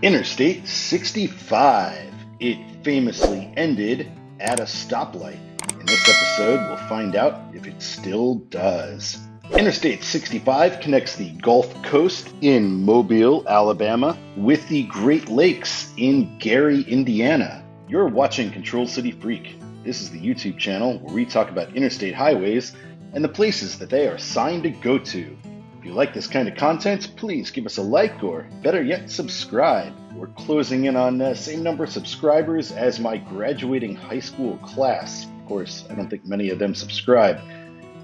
Interstate 65. It famously ended at a stoplight. In this episode, we'll find out if it still does. Interstate 65 connects the Gulf Coast in Mobile, Alabama, with the Great Lakes in Gary, Indiana. You're watching Control City Freak. This is the YouTube channel where we talk about interstate highways and the places that they are signed to go to. If you like this kind of content, please give us a like, or better yet, subscribe. We're closing in on the same number of subscribers as my graduating high school class. Of course, I don't think many of them subscribe.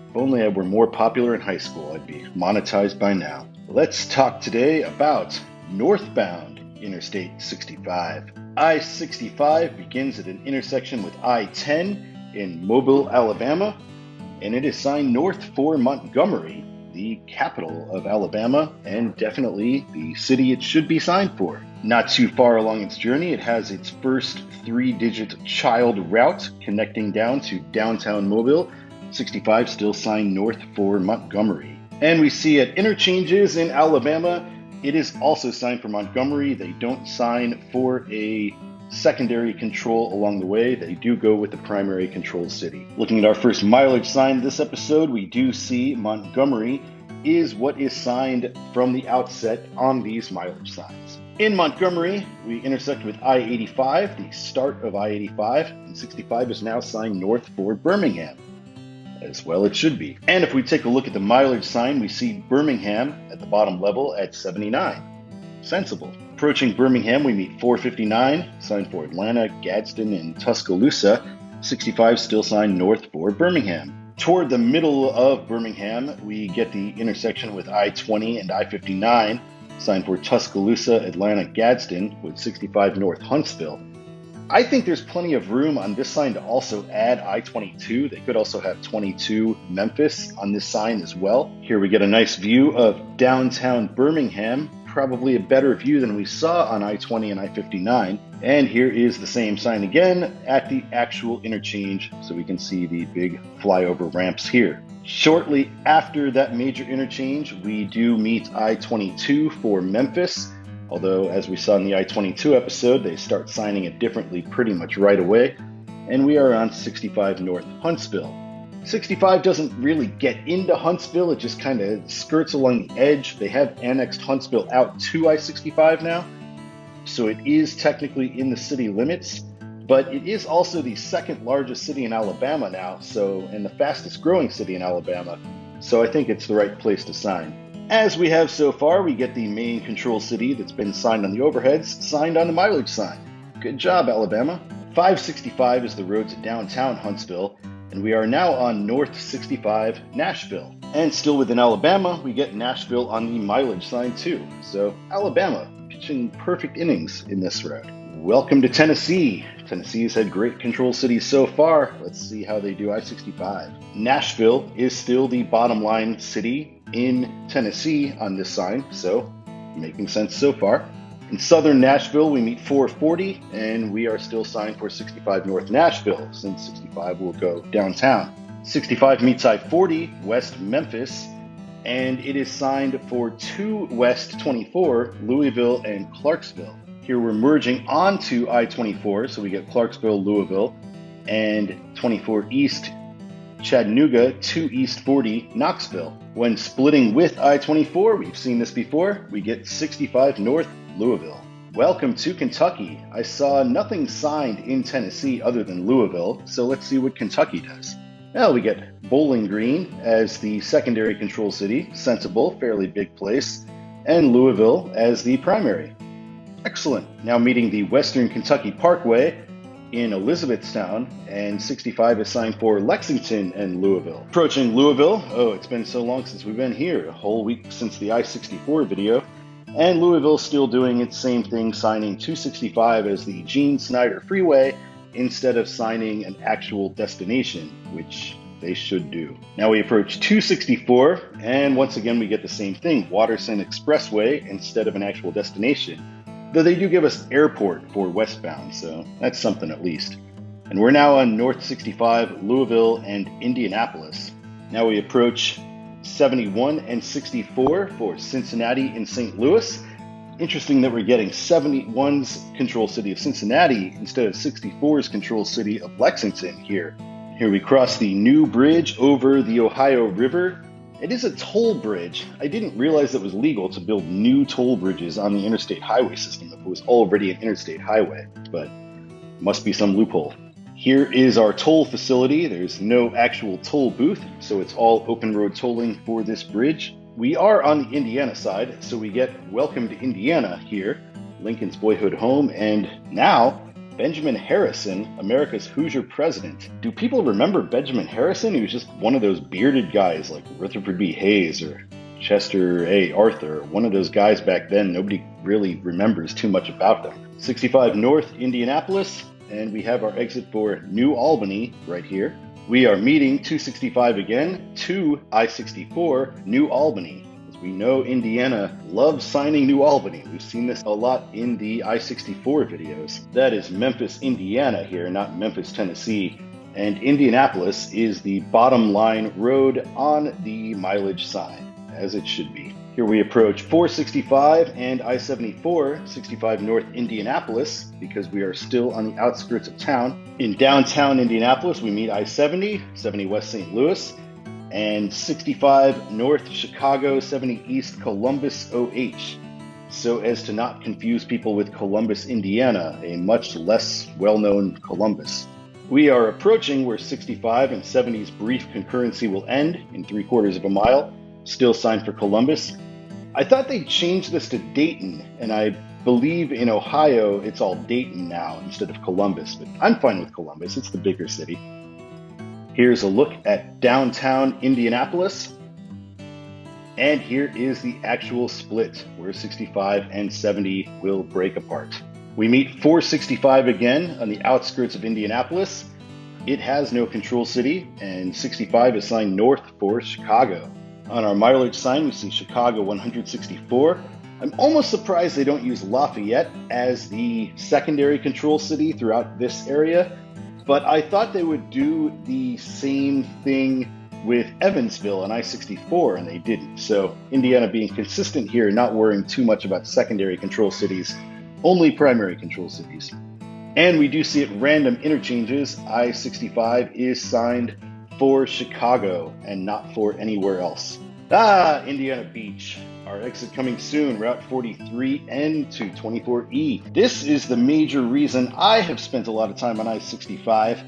If only I were more popular in high school, I'd be monetized by now. Let's talk today about northbound Interstate 65. I-65 begins at an intersection with I-10 in Mobile, Alabama, and it is signed north for Montgomery, the capital of Alabama, and definitely the city it should be signed for. Not too far along its journey, it has its first three-digit child route connecting down to downtown Mobile. 65 still signed north for Montgomery. And we see at interchanges in Alabama, it is also signed for Montgomery. They don't sign for a secondary control along the way. They do go with the primary control city. Looking at our first mileage sign this episode, we do see Montgomery is what is signed from the outset on these mileage signs. In Montgomery, we intersect with I-85, the start of I-85, and 65 is now signed north for Birmingham. As well it should be. And if we take a look at the mileage sign, we see Birmingham at the bottom level at 79. Sensible. Approaching Birmingham, we meet 459, signed for Atlanta, Gadsden, and Tuscaloosa. 65 still signed north for Birmingham. Toward the middle of Birmingham, we get the intersection with I-20 and I-59, signed for Tuscaloosa, Atlanta, Gadsden, with 65 North Huntsville. I think there's plenty of room on this sign to also add I-22. They could also have 22 Memphis on this sign as well. Here we get a nice view of downtown Birmingham, probably a better view than we saw on I-20 and I-59. And here is the same sign again at the actual interchange, so we can see the big flyover ramps here. Shortly after that major interchange, we do meet I-22 for Memphis. Although, as we saw in the I-22 episode, they start signing it differently pretty much right away. And we are on 65 North Huntsville. 65 doesn't really get into Huntsville, it just kind of skirts along the edge. They have annexed Huntsville out to I-65 now, so it is technically in the city limits, but it is also the second largest city in Alabama now, and the fastest growing city in Alabama, so I think it's the right place to sign. As we have so far, we get the main control city that's been signed on the overheads, signed on the mileage sign. Good job, Alabama. 565 is the road to downtown Huntsville, and we are now on North 65 Nashville. And still within Alabama, we get Nashville on the mileage sign too. So Alabama pitching perfect innings in this road. Welcome to Tennessee. Tennessee's had great control cities so far. Let's see how they do I-65. Nashville is still the bottom line city in Tennessee on this sign, so making sense so far. In southern Nashville, we meet 440, and we are still signed for 65 North Nashville, since 65 will go downtown. 65 meets I-40, West Memphis, and it is signed for 2 West 24, Louisville and Clarksville. Here we're merging onto I-24, so we get Clarksville, Louisville, and 24 East Chattanooga, 2 East 40, Knoxville. When splitting with I-24, we've seen this before, we get 65 North, Louisville. Welcome to Kentucky. I saw nothing signed in Tennessee other than Louisville, so let's see what Kentucky does. Well, we get Bowling Green as the secondary control city, sensible, fairly big place, and Louisville as the primary. Excellent. Now meeting the Western Kentucky Parkway in Elizabethtown, and 65 is signed for Lexington and Louisville. Approaching Louisville, it's been so long since we've been here, a whole week since the I-64 video, and Louisville's still doing its same thing, signing 265 as the Gene Snyder Freeway instead of signing an actual destination, which they should do. Now we approach 264, and once again we get the same thing, Watterson Expressway instead of an actual destination. Though they do give us airport for westbound, so that's something at least. And we're now on North 65, Louisville and Indianapolis. Now we approach 71 and 64 for Cincinnati and St Louis. Interesting that we're getting 71's control city of Cincinnati instead of 64's control city of Lexington here. Here we cross the new bridge over the Ohio River. It is a toll bridge. I didn't realize it was legal to build new toll bridges on the interstate highway system if it was already an interstate highway, but must be some loophole. Here is our toll facility. There's no actual toll booth, so it's all open road tolling for this bridge. We are on the Indiana side, so we get Welcome to Indiana here, Lincoln's boyhood home, and now Benjamin Harrison, America's Hoosier president. Do people remember Benjamin Harrison? He was just one of those bearded guys like Rutherford B. Hayes or Chester A. Arthur, one of those guys back then. Nobody really remembers too much about them. 65 North, Indianapolis, and we have our exit for New Albany right here. We are meeting 265 again to I-64, New Albany. As we know, Indiana loves signing New Albany. We've seen this a lot in the I-64 videos. That is Memphis, Indiana here, not Memphis, Tennessee. And Indianapolis is the bottom line road on the mileage sign, as it should be. Here we approach 465 and I-74, 65 North Indianapolis, because we are still on the outskirts of town. In downtown Indianapolis, we meet I-70, 70 West St Louis, and 65 North Chicago, 70 East Columbus OH, so as to not confuse people with Columbus, Indiana, a much less well-known Columbus. We are approaching where 65 and 70's brief concurrency will end in 3/4 of a mile, still signed for Columbus. I thought they changed this to Dayton, and I believe in Ohio it's all Dayton now instead of Columbus, but I'm fine with Columbus, it's the bigger city. Here's a look at downtown Indianapolis, and here is the actual split where 65 and 70 will break apart. We meet 465 again on the outskirts of Indianapolis. It has no control city, and 65 is signed north for Chicago. On our mileage sign, we see Chicago 164. I'm almost surprised they don't use Lafayette as the secondary control city throughout this area, but I thought they would do the same thing with Evansville and I-64, and they didn't. So Indiana being consistent here, not worrying too much about secondary control cities, only primary control cities. And we do see at random interchanges, I-65 is signed for Chicago and not for anywhere else. Indiana Beach. Our exit coming soon, Route 43N to 24E. This is the major reason I have spent a lot of time on I-65,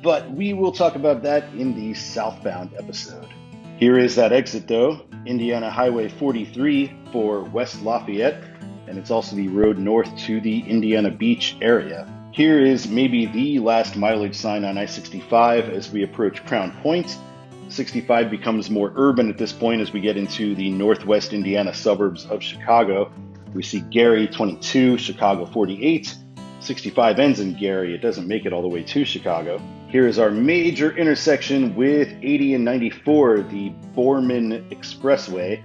but we will talk about that in the southbound episode. Here is that exit though, Indiana Highway 43 for West Lafayette, and it's also the road north to the Indiana Beach area. Here is maybe the last mileage sign on I-65 as we approach Crown Point. 65 becomes more urban at this point as we get into the northwest Indiana suburbs of Chicago. We see Gary 22, Chicago 48. 65 ends in Gary. It doesn't make it all the way to Chicago. Here is our major intersection with 80 and 94, the Borman Expressway.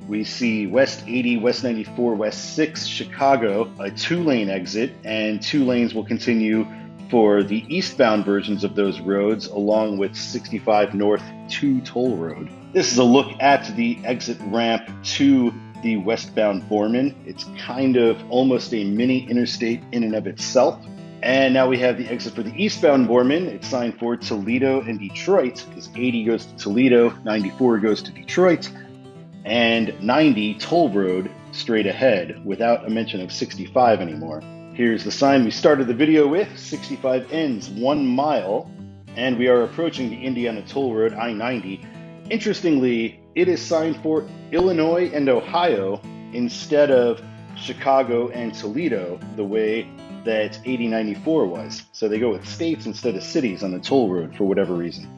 We see West 80, West 94, West 6, Chicago, a 2-lane exit, and 2 lanes will continue for the eastbound versions of those roads, along with 65 North to Toll Road. This is a look at the exit ramp to the westbound Borman. It's kind of almost a mini interstate in and of itself. And now we have the exit for the eastbound Borman. It's signed for Toledo and Detroit, because 80 goes to Toledo, 94 goes to Detroit, and 90 Toll Road straight ahead without a mention of 65 anymore. Here's the sign we started the video with. 65 ends 1 mile, and we are approaching the Indiana Toll Road, I-90. Interestingly, it is signed for Illinois and Ohio instead of Chicago and Toledo, the way that 8094 was. So they go with states instead of cities on the toll road for whatever reason.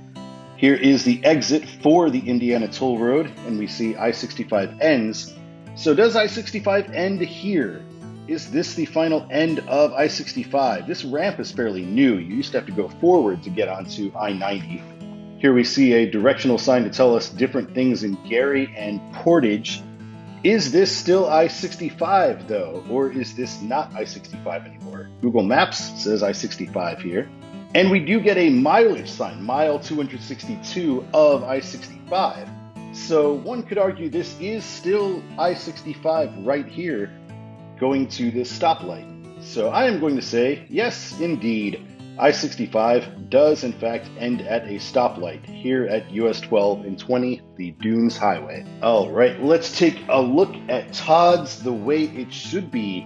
Here is the exit for the Indiana Toll Road, and we see I-65 ends. So does I-65 end here? Is this the final end of I-65? This ramp is fairly new. You used to have to go forward to get onto I-90. Here we see a directional sign to tell us different things in Gary and Portage. Is this still I-65 though, or is this not I-65 anymore? Google Maps says I-65 here. And we do get a mileage sign, mile 262 of I-65. So one could argue this is still I-65 right here. going to this stoplight. So I am going to say, yes, indeed, I-65 does in fact end at a stoplight here at US 12 and 20, the Dunes Highway. All right, let's take a look at Todd's the way it should be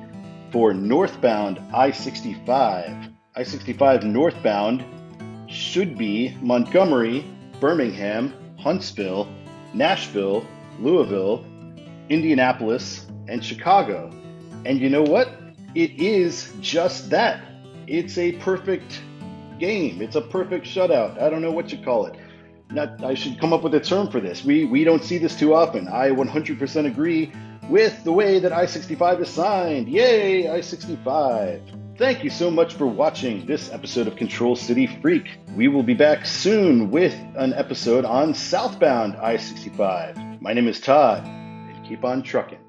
for northbound I-65. I-65 northbound should be Montgomery, Birmingham, Huntsville, Nashville, Louisville, Indianapolis, and Chicago. And you know what? It is just that. It's a perfect game. It's a perfect shutout. I don't know what you call it. I should come up with a term for this. We don't see this too often. I 100% agree with the way that I-65 is signed. Yay, I-65. Thank you so much for watching this episode of Control City Freak. We will be back soon with an episode on southbound I-65. My name is Todd, and keep on trucking.